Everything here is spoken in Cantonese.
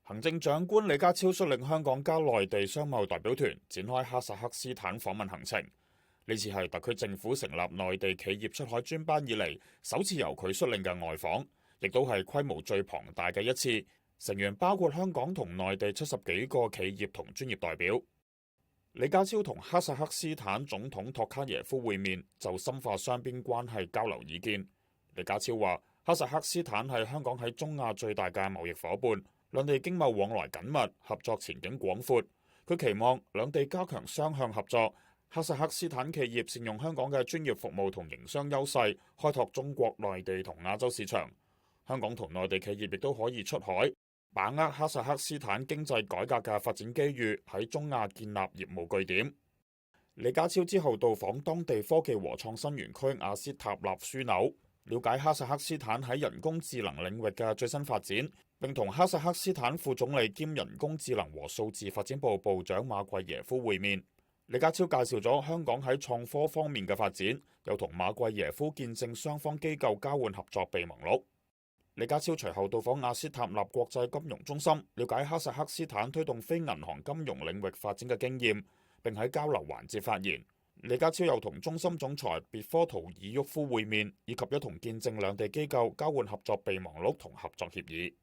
行政長官李家超率領香港加內地商貿代表團展開哈薩克斯坦訪問行程。呢次係特區政府成立內地企業出海專班以嚟首次由佢率領嘅外訪，亦都係規模最龐大嘅一次。成員包括香港同內地70幾個企業同專業代表。李家超同哈薩克斯坦總統托卡耶夫會面，就深化雙邊關係交流意見。李家超話：哈薩克斯坦係香港喺中亞最大嘅貿易夥伴。兩地經貿往來緊密，合作前景廣闊。佢期望兩地加強雙向合作，哈薩克斯坦企業善用香港嘅專業服務同營商優勢，開拓中國內地同亞洲市場。香港同內地企業亦都可以出海，把握哈薩克斯坦經濟改革嘅發展機遇，喺中亞建立業務據點。李家超之後到訪當地科技和創新園區阿斯塔納樞紐，了解哈薩克斯坦喺人工智能領域嘅最新發展。並同哈薩克斯坦副總理兼人工智能和數字發展部部長馬貴耶夫會面。李家超介紹咗香港喺創科方面嘅發展，又同馬貴耶夫見證雙方機構交換合作備忘錄。李家超隨後到訪阿斯塔納國際金融中心，了解哈薩克斯坦推動非銀行金融領域發展嘅經驗，並喺交流環節發言。李家超又同中心總裁別科圖爾沃夫會面，以及一同見證兩地機構交換合作備忘錄同合作協議。